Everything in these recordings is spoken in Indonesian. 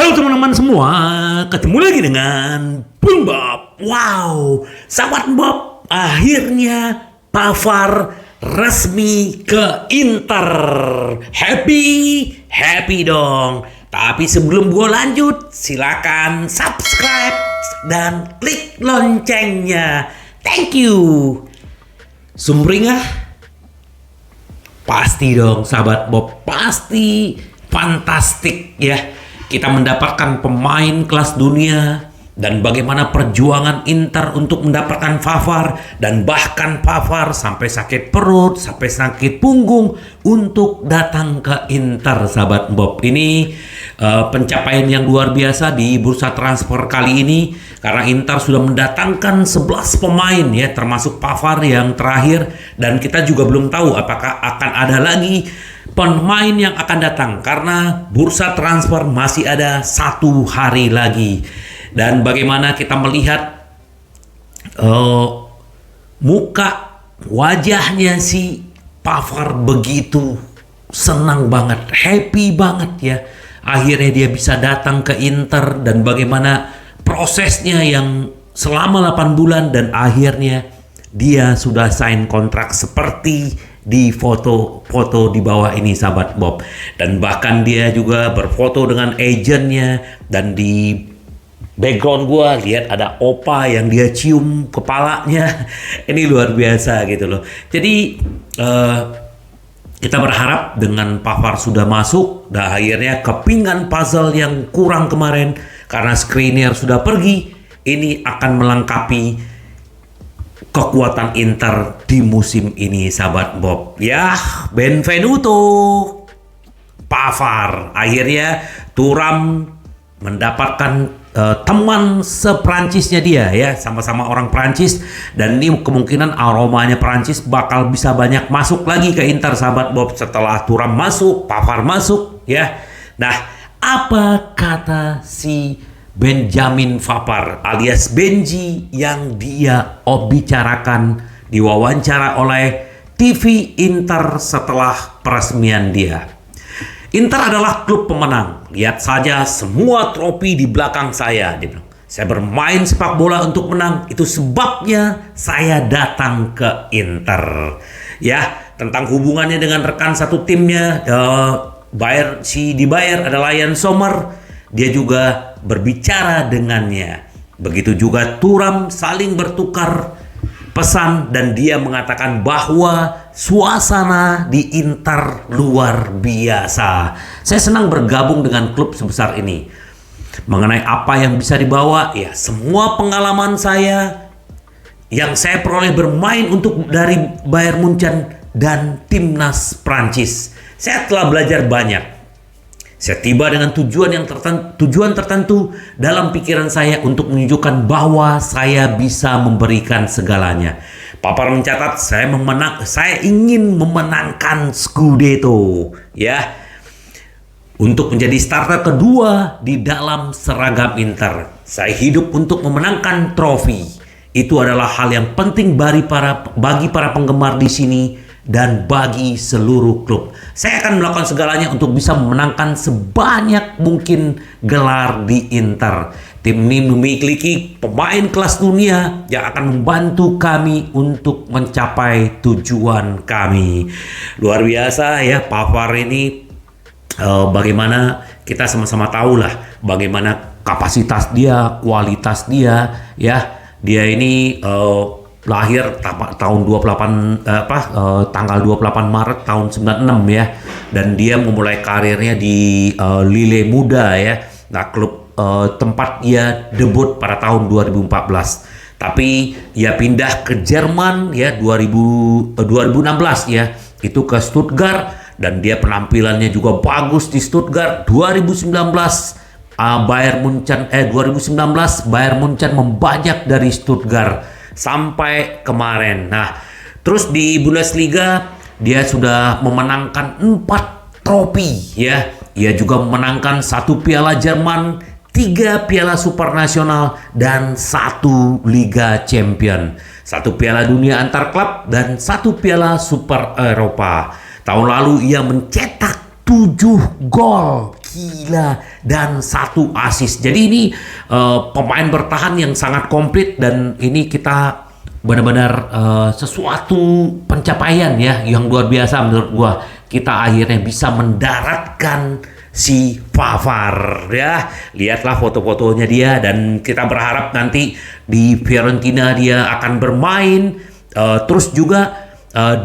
Halo teman-teman semua, ketemu lagi dengan Bung Bob. Wow, sahabat Bob, akhirnya Pavard resmi ke Inter. Happy dong. Tapi sebelum gue lanjut, silakan subscribe dan klik loncengnya. Thank you. Sumringah? Pasti dong sahabat Bob, pasti fantastik ya. Kita mendapatkan pemain kelas dunia dan bagaimana perjuangan Inter untuk mendapatkan Pavard, dan bahkan Pavard sampai sakit perut, sampai sakit punggung untuk datang ke Inter sahabat Bob. Ini pencapaian yang luar biasa di bursa transfer kali ini karena Inter sudah mendatangkan 11 pemain ya, termasuk Pavard yang terakhir, dan kita juga belum tahu apakah akan ada lagi pemain yang akan datang karena bursa transfer masih ada 1 hari lagi. Dan bagaimana kita melihat muka wajahnya si Pavard begitu senang banget, happy banget ya. Akhirnya dia bisa datang ke Inter, dan bagaimana prosesnya yang selama 8 bulan dan akhirnya dia sudah sign kontrak seperti di foto-foto di bawah ini sahabat Bob. Dan bahkan dia juga berfoto dengan agentnya, dan di background gua lihat ada opa yang dia cium kepalanya. Ini luar biasa gitu loh. Jadi kita berharap dengan Pavard sudah masuk, dan akhirnya kepingan puzzle yang kurang kemarin karena Skriniar sudah pergi, ini akan melengkapi kekuatan Inter di musim ini sahabat Bob. Ya, benvenuto Pavard. Akhirnya Thuram mendapatkan teman seprancisnya dia ya, sama-sama orang Prancis, dan ini kemungkinan aromanya Prancis bakal bisa banyak masuk lagi ke Inter sahabat Bob setelah Thuram masuk, Pavard masuk ya. Nah, apa kata si Benjamin Pavard alias Benji yang dia bicarakan diwawancara oleh TV Inter setelah peresmian dia? Inter adalah klub pemenang. Lihat saja semua trofi di belakang saya. Dia bilang, saya bermain sepak bola untuk menang. Itu sebabnya saya datang ke Inter. Ya, tentang hubungannya dengan rekan satu timnya, dibayar adalah Yann Sommer. Dia juga berbicara dengannya. Begitu juga Thuram, saling bertukar pesan, dan dia mengatakan bahwa suasana di Inter luar biasa. Saya senang bergabung dengan klub sebesar ini. Mengenai apa yang bisa dibawa, ya semua pengalaman saya yang saya peroleh bermain untuk dari Bayern Munchen dan timnas Prancis. Saya telah belajar banyak. Saya tiba dengan tujuan tertentu dalam pikiran saya untuk menunjukkan bahwa saya bisa memberikan segalanya. Pavard mencatat, saya ingin memenangkan Scudetto ya, untuk menjadi starter kedua di dalam seragam Inter. Saya hidup untuk memenangkan trofi. Itu adalah hal yang penting bagi para penggemar di sini dan bagi seluruh klub. Saya akan melakukan segalanya untuk bisa memenangkan sebanyak mungkin gelar di Inter. Tim ini memiliki pemain kelas dunia yang akan membantu kami untuk mencapai tujuan kami. Luar biasa ya Pavard ini. Bagaimana kita sama-sama tahu lah bagaimana kapasitas dia, kualitas dia ya. Dia ini lahir tahun 28 tanggal 28 Maret tahun 96 ya, dan dia memulai karirnya di Lille Muda ya. Nah, klub tempat ia debut pada tahun 2014. Tapi ia pindah ke Jerman ya 2016 ya, itu ke Stuttgart, dan dia penampilannya juga bagus di Stuttgart. 2019 Bayern Munchen membajak dari Stuttgart sampai kemarin. Nah, terus di Bundesliga dia sudah memenangkan 4 trofi ya. Ia juga memenangkan 1 Piala Jerman, 3 Piala Super Nasional, dan 1 Liga Champion, 1 Piala Dunia antar klub, dan 1 Piala Super Eropa. Tahun lalu ia mencetak 7 gol. Gila, dan 1 assist. Jadi ini pemain bertahan yang sangat komplit, dan ini kita benar-benar sesuatu pencapaian ya yang luar biasa menurut gua. Kita akhirnya bisa mendaratkan si Pavard ya. Lihatlah foto-fotonya dia, dan kita berharap nanti di Fiorentina dia akan bermain. Terus juga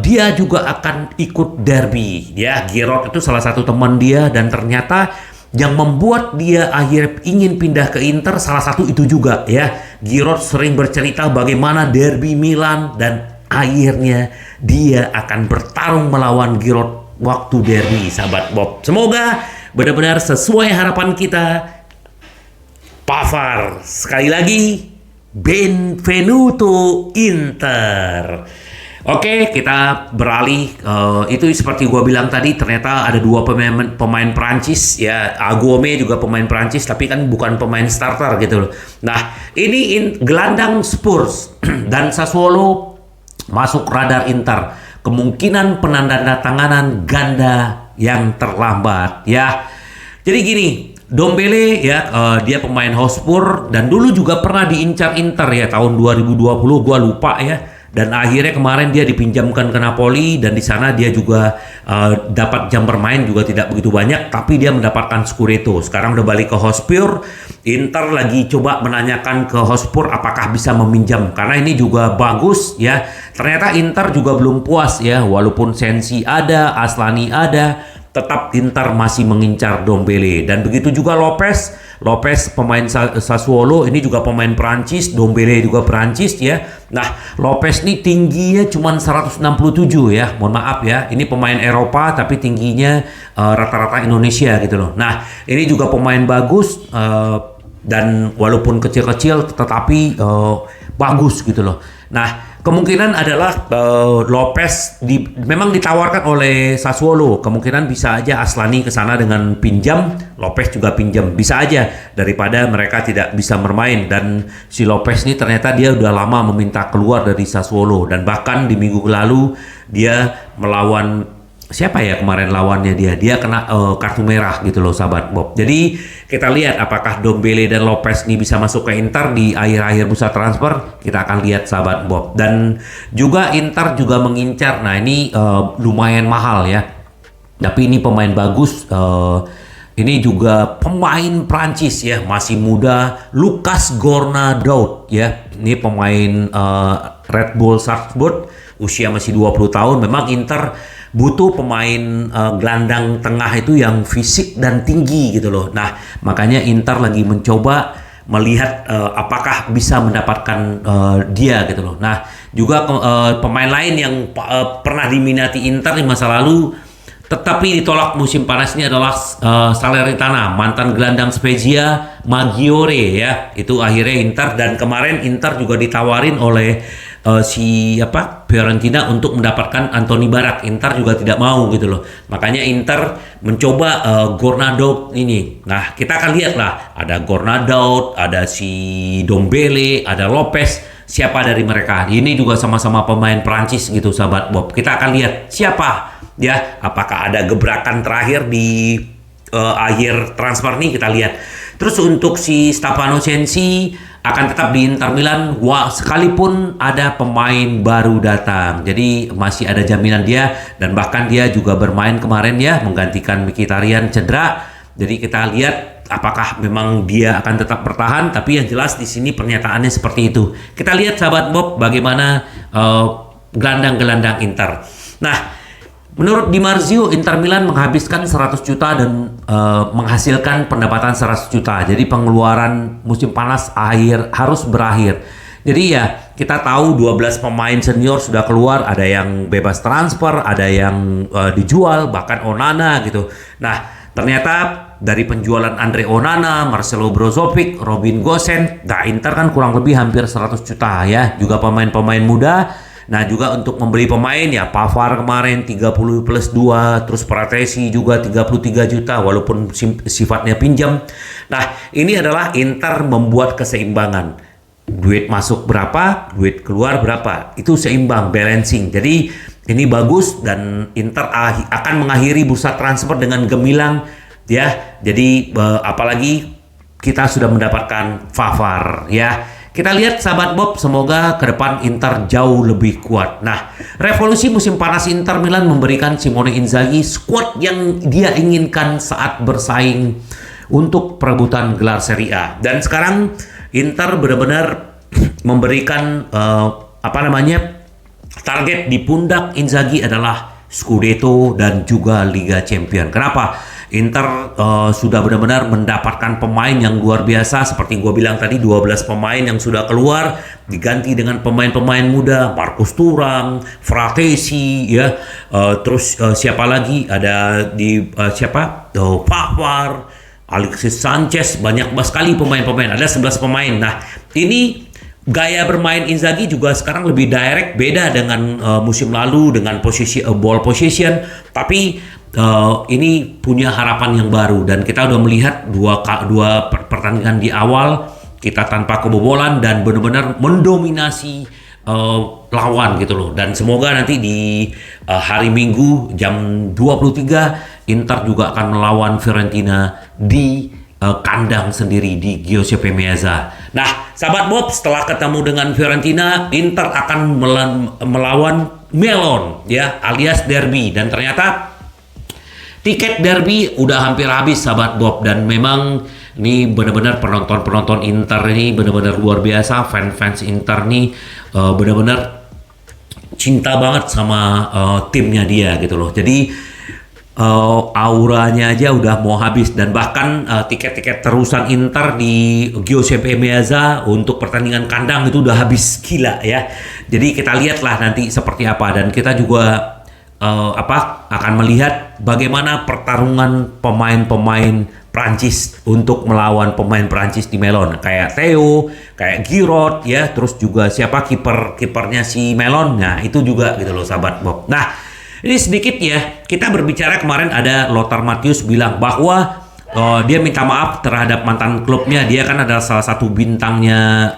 dia juga akan ikut derby ya. Giroud itu salah satu teman dia, dan ternyata yang membuat dia akhir ingin pindah ke Inter salah satu itu juga ya. Giroud sering bercerita bagaimana derby Milan, dan akhirnya dia akan bertarung melawan Giroud waktu derby, sahabat Bob. Semoga benar-benar sesuai harapan kita. Pavard sekali lagi, benvenuto Inter. Oke, kita beralih. Itu seperti gua bilang tadi, ternyata ada 2 pemain Prancis ya. Aguame juga pemain Prancis, tapi kan bukan pemain starter gitu loh. Nah, ini gelandang Spurs dan Sassuolo masuk radar Inter. Kemungkinan penandatanganan ganda yang terlambat ya. Jadi gini, Ndombele ya, dia pemain Hotspur dan dulu juga pernah diincar Inter ya tahun 2020, gua lupa ya. Dan akhirnya kemarin dia dipinjamkan ke Napoli, dan di sana dia juga dapat jam bermain juga tidak begitu banyak, tapi dia mendapatkan Scudetto. Sekarang udah balik ke Hotspur. Inter lagi coba menanyakan ke Hotspur apakah bisa meminjam, karena ini juga bagus ya. Ternyata Inter juga belum puas ya, walaupun Sensi ada, Aslani ada, tetap Inter masih mengincar Ndombele. Dan begitu juga Lopez pemain Sassuolo, ini juga pemain Prancis, Ndombele juga Prancis ya. Nah, Lopez ini tingginya cuma 167 ya, mohon maaf ya. Ini pemain Eropa tapi tingginya rata-rata Indonesia gitu loh. Nah, ini juga pemain bagus, dan walaupun kecil-kecil tetapi bagus gitu loh. Nah, kemungkinan adalah Lopez memang ditawarkan oleh Sassuolo. Kemungkinan bisa aja Aslani ke sana dengan pinjam, Lopez juga pinjam. Bisa aja daripada mereka tidak bisa bermain. Dan si Lopez ini ternyata dia udah lama meminta keluar dari Sassuolo, dan bahkan di minggu lalu dia melawan siapa ya kemarin lawannya, dia kena kartu merah gitu loh, sahabat Bob. Jadi kita lihat apakah Ndombele dan Lopez ini bisa masuk ke Inter di akhir-akhir bursa transfer. Kita akan lihat, sahabat Bob. Dan juga Inter juga mengincar, nah ini lumayan mahal ya, tapi ini pemain bagus. Ini juga pemain Prancis ya, masih muda, Lucas Gournadout ya. Ini pemain Red Bull Salzburg, usia masih 20 tahun. Memang Inter butuh pemain gelandang tengah itu yang fisik dan tinggi gitu loh. Nah, makanya Inter lagi mencoba melihat apakah bisa mendapatkan dia gitu loh. Nah, juga pemain lain yang pernah diminati Inter di masa lalu tetapi ditolak musim panas ini adalah Salernitana, mantan gelandang Spezia Maggiore ya. Itu akhirnya Inter, dan kemarin Inter juga ditawarin oleh Fiorentina untuk mendapatkan Anthony Barak. Inter juga tidak mau gitu loh. Makanya Inter mencoba Gournadout ini. Nah, kita akan lihat lah, ada Gournadout, ada si Ndombele, ada Lopez. Siapa dari mereka? Ini juga sama-sama pemain Prancis gitu, sahabat Bob. Kita akan lihat siapa ya, apakah ada gebrakan terakhir di akhir transfer nih, kita lihat. Terus untuk si Stefano Sensi akan tetap di Inter Milan, sekalipun ada pemain baru datang. Jadi masih ada jaminan dia, dan bahkan dia juga bermain kemarin ya, menggantikan Mkhitaryan cedera. Jadi kita lihat apakah memang dia akan tetap bertahan, tapi yang jelas di sini pernyataannya seperti itu. Kita lihat, sahabat Bob, bagaimana gelandang-gelandang Inter. Nah, menurut Di Marzio, Inter Milan menghabiskan 100 juta dan menghasilkan pendapatan 100 juta. Jadi pengeluaran musim panas harus berakhir. Jadi ya, kita tahu 12 pemain senior sudah keluar, ada yang bebas transfer, ada yang dijual, bahkan Onana gitu. Nah, ternyata dari penjualan Andre Onana, Marcelo Brozovic, Robin Gosens, nah Inter kan kurang lebih hampir 100 juta ya. Juga pemain-pemain muda. Nah, juga untuk membeli pemain ya, Pavard kemarin 30 plus 2, terus Pratesi juga 33 juta walaupun sifatnya pinjam. Nah, ini adalah Inter membuat keseimbangan. Duit masuk berapa, duit keluar berapa. Itu seimbang, balancing. Jadi ini bagus, dan Inter akan mengakhiri bursa transfer dengan gemilang ya. Jadi apalagi kita sudah mendapatkan Pavard ya. Kita lihat sahabat Bob, semoga ke depan Inter jauh lebih kuat. Nah, revolusi musim panas Inter Milan memberikan Simone Inzaghi skuad yang dia inginkan saat bersaing untuk perebutan gelar Serie A. Dan sekarang Inter benar-benar memberikan target di pundak Inzaghi adalah Scudetto dan juga Liga Champion. Kenapa? Inter sudah benar-benar mendapatkan pemain yang luar biasa. Seperti gue bilang tadi, 12 pemain yang sudah keluar diganti dengan pemain-pemain muda, Marcus Thuram, Fratesi ya. Terus siapa lagi? Ada di Pavard, Alexis Sanchez, banyak sekali pemain-pemain. Ada 11 pemain. Nah, ini gaya bermain Inzaghi juga sekarang lebih direct, beda dengan musim lalu dengan posisi ball position, tapi ini punya harapan yang baru. Dan kita udah melihat dua pertandingan di awal kita tanpa kebobolan dan benar-benar mendominasi lawan gitu loh. Dan semoga nanti di hari Minggu jam 23 Inter juga akan melawan Fiorentina di kandang sendiri di Giuseppe Meazza. Nah, sahabat Bob, setelah ketemu dengan Fiorentina, Inter akan melawan Milan ya, alias derby. Dan ternyata tiket derby udah hampir habis sahabat Bob, dan memang ini benar-benar penonton Inter ini benar-benar luar biasa. Fans Inter nih benar-benar cinta banget sama timnya dia gitu loh. Jadi auranya aja udah mau habis, dan bahkan tiket-tiket terusan Inter di Giuseppe Meazza untuk pertandingan kandang itu udah habis gila ya. Jadi kita lihatlah nanti seperti apa, dan kita juga akan melihat bagaimana pertarungan pemain-pemain Prancis untuk melawan pemain Prancis di Milan, kayak Theo, kayak Giroud ya, terus juga siapa kipernya si Milan. Nah, itu juga gitu loh sahabat Bob. Nah, ini sedikit ya, kita berbicara kemarin ada Lothar Matthäus bilang bahwa dia minta maaf terhadap mantan klubnya. Dia kan adalah salah satu bintangnya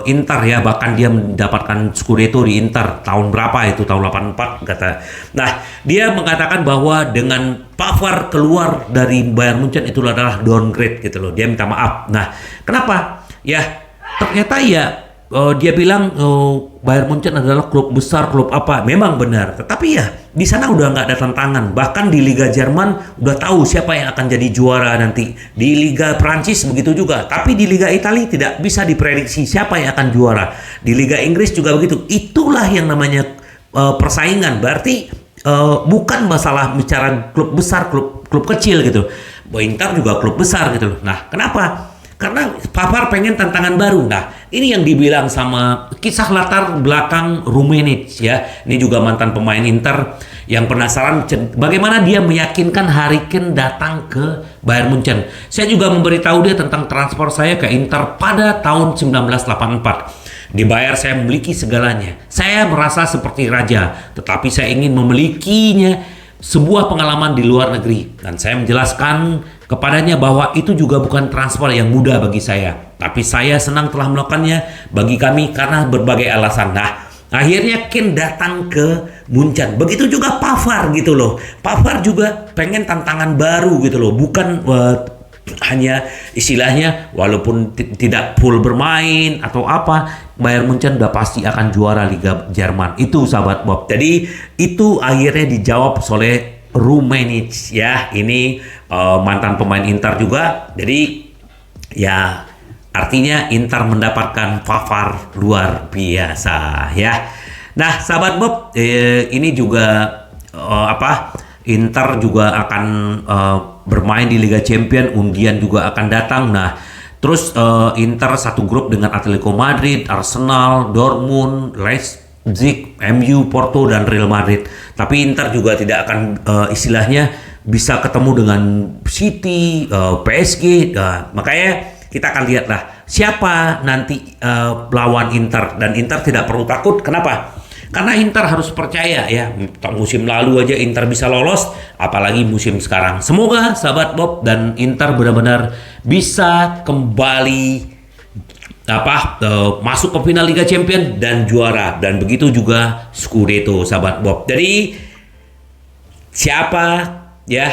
Inter ya, bahkan dia mendapatkan Scudetto di Inter tahun berapa itu, tahun 84 kata. Nah, dia mengatakan bahwa dengan Pavard keluar dari Bayern Munchen itu adalah downgrade gitu loh. Dia minta maaf. Nah, kenapa? Ya, ternyata ya dia bilang Bayern Munchen adalah klub besar, klub apa. Memang benar, tetapi ya di sana udah nggak ada tantangan. Bahkan di Liga Jerman udah tahu siapa yang akan jadi juara nanti. Di Liga Prancis begitu juga. Tapi di Liga Italia tidak bisa diprediksi siapa yang akan juara. Di Liga Inggris juga begitu. Itulah yang namanya persaingan. Berarti bukan masalah bicara klub besar, klub kecil gitu. Inter juga klub besar gitu loh. Nah, kenapa? Karena Pavard pengen tantangan baru. Nah, ini yang dibilang sama kisah latar belakang Rummenigge ya. Ini juga mantan pemain Inter yang penasaran bagaimana dia meyakinkan Harry Kane datang ke Bayern Munchen. Saya juga memberitahu dia tentang transfer saya ke Inter pada tahun 1984. Di Bayern saya memiliki segalanya. Saya merasa seperti raja, tetapi saya ingin memilikinya sebuah pengalaman di luar negeri. Dan saya menjelaskan kepadanya bahwa itu juga bukan transfer yang mudah bagi saya, tapi saya senang telah melakukannya bagi kami karena berbagai alasan. Nah, akhirnya Kane datang ke Munchen. Begitu juga Pavard gitu loh. Pavard juga pengen tantangan baru gitu loh, bukan hanya istilahnya walaupun tidak full bermain atau apa, Bayern Munchen udah pasti akan juara Liga Jerman. Itu sahabat Bob. Jadi itu akhirnya dijawab oleh Rummenigge ya. Ini mantan pemain Inter juga. Jadi ya artinya Inter mendapatkan Pavard luar biasa ya. Nah sahabat Bob, ini juga Inter juga akan bermain di Liga Champion. Undian juga akan datang. Nah terus Inter satu grup dengan Atletico Madrid, Arsenal, Dortmund, Leipzig, MU, Porto, dan Real Madrid. Tapi Inter juga tidak akan istilahnya bisa ketemu dengan City, PSG. Makanya kita akan lihatlah siapa nanti lawan Inter. Dan Inter tidak perlu takut. Kenapa? Karena Inter harus percaya ya. Musim lalu aja Inter bisa lolos, apalagi musim sekarang. Semoga sahabat Bob dan Inter benar-benar bisa kembali masuk ke final Liga Champion dan juara, dan begitu juga Scudetto sahabat Bob. Jadi siapa ya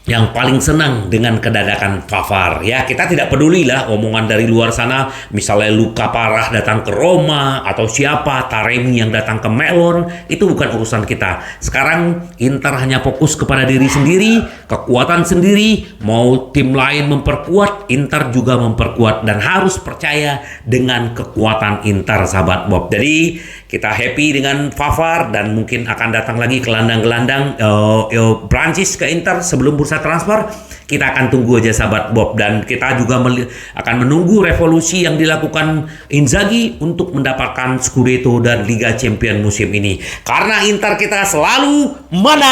yang paling senang dengan kedadakan Pavard. Ya, kita tidak peduli lah omongan dari luar sana, misalnya Luka parah datang ke Roma, atau siapa, Taremi yang datang ke Melon, itu bukan urusan kita. Sekarang Inter hanya fokus kepada diri sendiri, kekuatan sendiri, mau tim lain memperkuat, Inter juga memperkuat, dan harus percaya dengan kekuatan Inter, sahabat Bob. Jadi, kita happy dengan Pavard, dan mungkin akan datang lagi gelandang-gelandang Prancis ke Inter sebelum bursa transfer. Kita akan tunggu aja, sahabat Bob, dan kita juga akan menunggu revolusi yang dilakukan Inzaghi untuk mendapatkan Scudetto dan Liga Champions musim ini, karena Inter kita selalu menang.